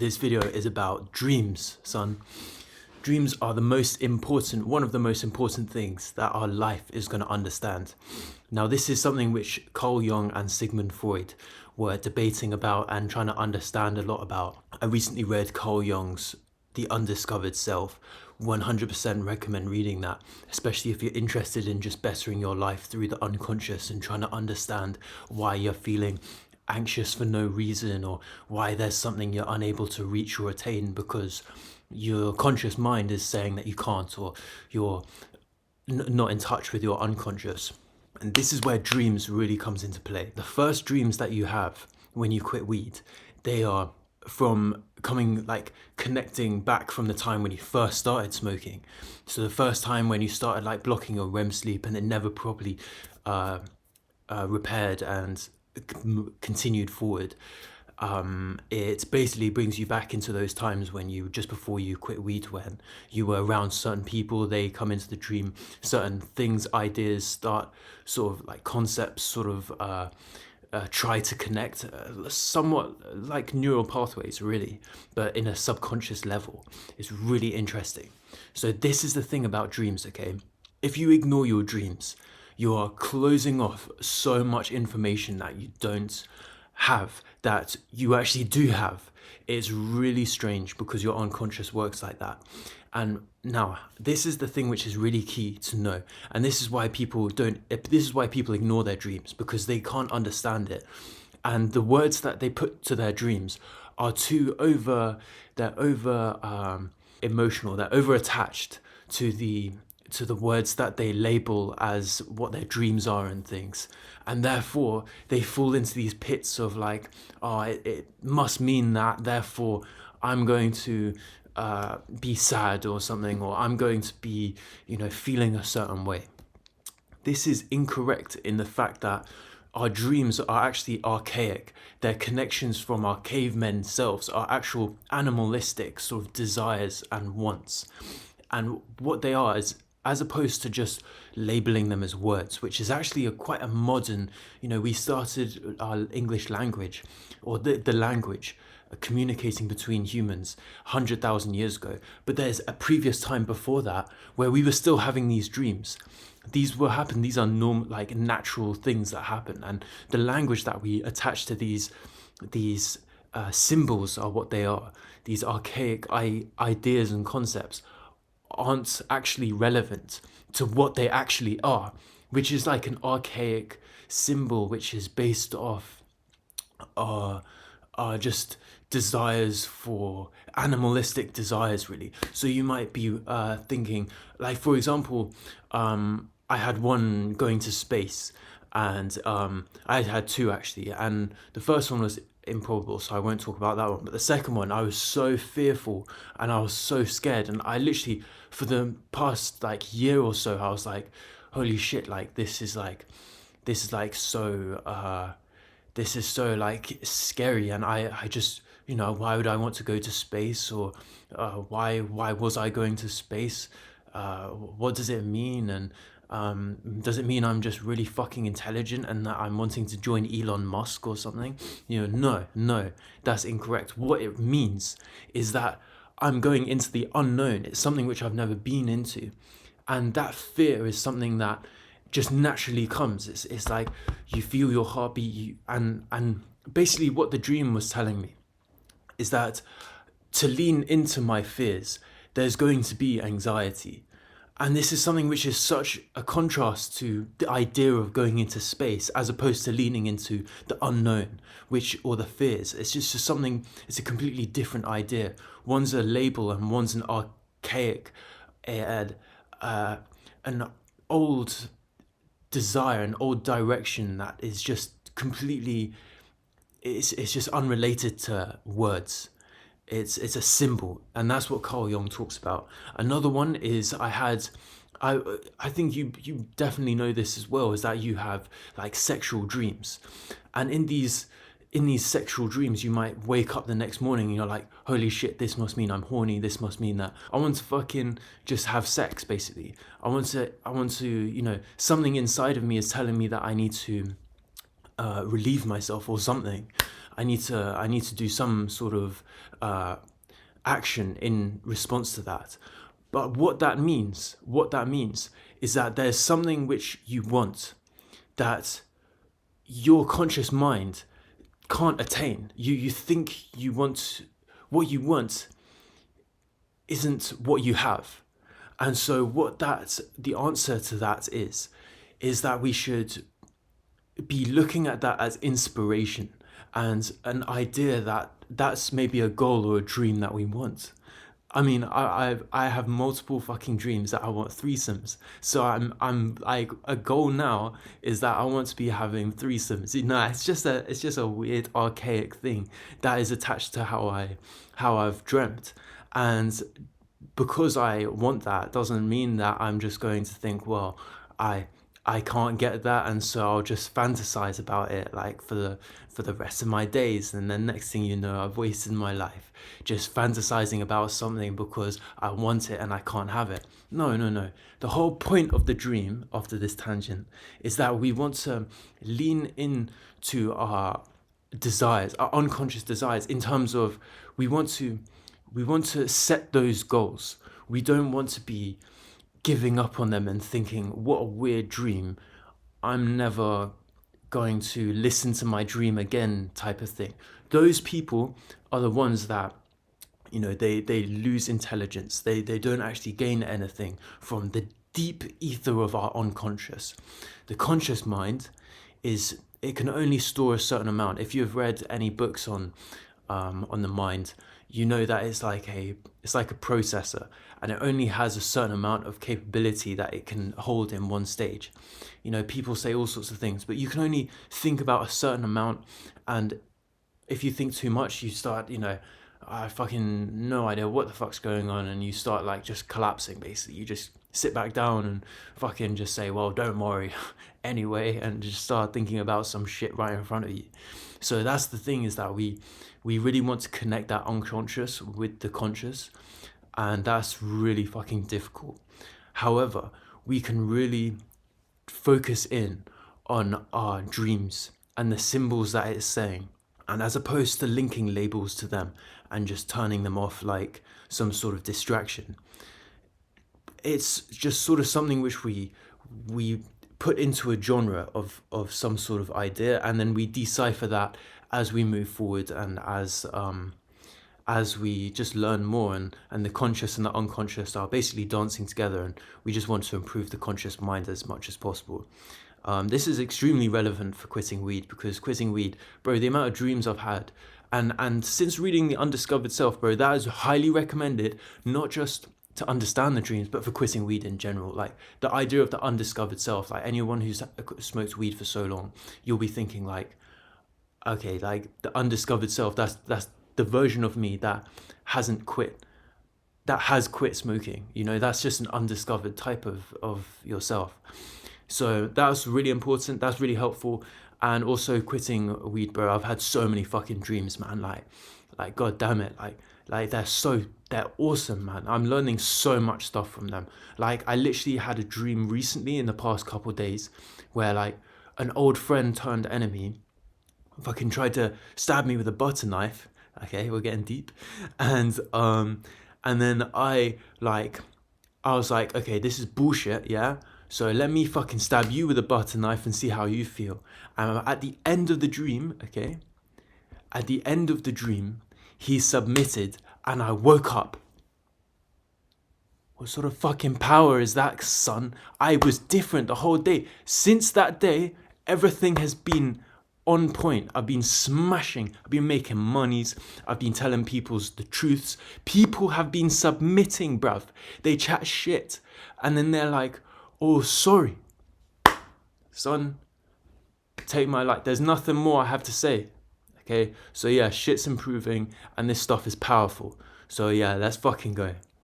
This video is about dreams, son. Dreams are one of the most important things that our life is going to understand. Now, this is something which Carl Jung and Sigmund Freud were debating about and trying to understand a lot about. I recently read Carl Jung's The Undiscovered Self. 100% recommend reading that, especially if you're interested in just bettering your life through the unconscious and trying to understand why you're feeling anxious for no reason, or why there's something you're unable to reach or attain because your conscious mind is saying that you can't, or you're not in touch with your unconscious. And this is where dreams really comes into play. The first dreams that you have when you quit weed, they are from connecting back from the time when you first started smoking. So the first time when you started blocking your REM sleep and it never properly repaired and continued forward. It basically brings you back into those times when just before you quit weed, when you were around certain people, they come into the dream, certain things, ideas start, concepts try to connect, somewhat like neural pathways really, but in a subconscious level. It's really interesting. So this is the thing about dreams, okay? If you ignore your dreams, you are closing off so much information that you don't have, that you actually do have. It's really strange because your unconscious works like that. And now, this is the thing which is really key to know. And this is why people ignore their dreams, because they can't understand it. And the words that they put to their dreams are they're over emotional, they're over attached to the words that they label as what their dreams are and things. And therefore they fall into these pits of it must mean that, therefore I'm going to be sad or something, or I'm going to be feeling a certain way. This is incorrect in the fact that our dreams are actually archaic. They're connections from our cavemen selves, our actual animalistic sort of desires and wants. And what they are is, as opposed to just labeling them as words, which is actually quite a modern, we started our English language, or the language, communicating between humans 100,000 years ago. But there's a previous time before that where we were still having these dreams. These are normal, natural things that happen. And the language that we attach to these symbols are what they are. These archaic ideas and concepts aren't actually relevant to what they actually are, which is like an archaic symbol which is based off just desires, for animalistic desires really. So you might be thinking, for example, I had one going to space, and I had two actually, and the first one was improbable, so I won't talk about that one. But the second one, I was so fearful and I was so scared, and I literally, for the past year or so, I was like, holy shit, this is so scary. And I just, why would I want to go to space, or why was I going to space? What does it mean? And does it mean I'm just really fucking intelligent and that I'm wanting to join Elon Musk or something? No, that's incorrect. What it means is that I'm going into the unknown. It's something which I've never been into. And that fear is something that just naturally comes. It's like you feel your heartbeat, and basically what the dream was telling me is that to lean into my fears, there's going to be anxiety. And this is something which is such a contrast to the idea of going into space, as opposed to leaning into the unknown, or the fears. It's just something, it's a completely different idea. One's a label and one's an archaic, an old desire, an old direction that is just completely, it's just unrelated to words. It's a symbol, and that's what Carl Jung talks about. Another one is I think you definitely know this as well, is that you have sexual dreams. And in these sexual dreams, you might wake up the next morning and you're like, holy shit, this must mean I'm horny, this must mean that I want to fucking just have sex, basically. I want to, something inside of me is telling me that I need to relieve myself or something. I need to do some sort of action in response to that. But what that means is that there's something which you want that your conscious mind can't attain. You think you want what you want isn't what you have. And so the answer to that is that we should be looking at that as inspiration and an idea that that's maybe a goal or a dream that we want. I mean, I have multiple fucking dreams that I want threesomes. So I'm like, a goal now is that I want to be having threesomes. You know, it's just a weird archaic thing that is attached to how I've dreamt. And because I want that doesn't mean that I'm just going to think, well, I can't get that, and so I'll just fantasize about it like for the rest of my days, and then next thing you know, I've wasted my life just fantasizing about something because I want it and I can't have it. No, no, no. The whole point of the dream, after this tangent, is that we want to lean into our desires, our unconscious desires, in terms of we want to set those goals. We don't want to be giving up on them and thinking, what a weird dream, I'm never going to listen to my dream again, type of thing. Those people are the ones that, you know, they lose intelligence. They don't actually gain anything from the deep ether of our unconscious. The conscious mind it can only store a certain amount. If you've read any books on the mind, you know that it's like a processor, and it only has a certain amount of capability that it can hold in one stage. You know, people say all sorts of things, but you can only think about a certain amount, and if you think too much, you start, you know, I fucking no idea what the fuck's going on, and you start like just collapsing. Basically, you just sit back down and fucking just say, well, don't worry anyway, and just start thinking about some shit right in front of you. So that's the thing, is that we really want to connect that unconscious with the conscious, and that's really fucking difficult. However, we can really focus in on our dreams and the symbols that it's saying, and as opposed to linking labels to them and just turning them off like some sort of distraction, it's just sort of something which we put into a genre of some sort of idea, and then we decipher that as we move forward, and as we just learn more, and the conscious and the unconscious are basically dancing together, and we just want to improve the conscious mind as much as possible. This is extremely relevant for quitting weed, because quitting weed, bro, the amount of dreams I've had, and since reading The Undiscovered Self, bro, that is highly recommended, not just to understand the dreams, but for quitting weed in general. Like the idea of the undiscovered self, like anyone who's smoked weed for so long, you'll be thinking like, okay, like the undiscovered self, that's the version of me that hasn't quit, that has quit smoking. You know, that's just an undiscovered type of yourself. So that's really important, that's really helpful. And also quitting weed, bro, I've had so many fucking dreams, man. Like god damn it, like they're awesome, man. I'm learning so much stuff from them. Like I literally had a dream recently in the past couple days where like an old friend turned enemy fucking tried to stab me with a butter knife. Okay, we're getting deep. And then I was like, okay, this is bullshit, yeah? So let me fucking stab you with a butter knife and see how you feel. And at the end of the dream, okay, at the end of the dream, he submitted and I woke up. What sort of fucking power is that, son? I was different the whole day. Since that day, everything has been on point. I've been smashing. I've been making monies. I've been telling people the truths. People have been submitting, bruv. They chat shit. And then they're like, oh, sorry. Son, take my life. There's nothing more I have to say. Okay? So yeah, shit's improving and this stuff is powerful. So yeah, let's fucking go.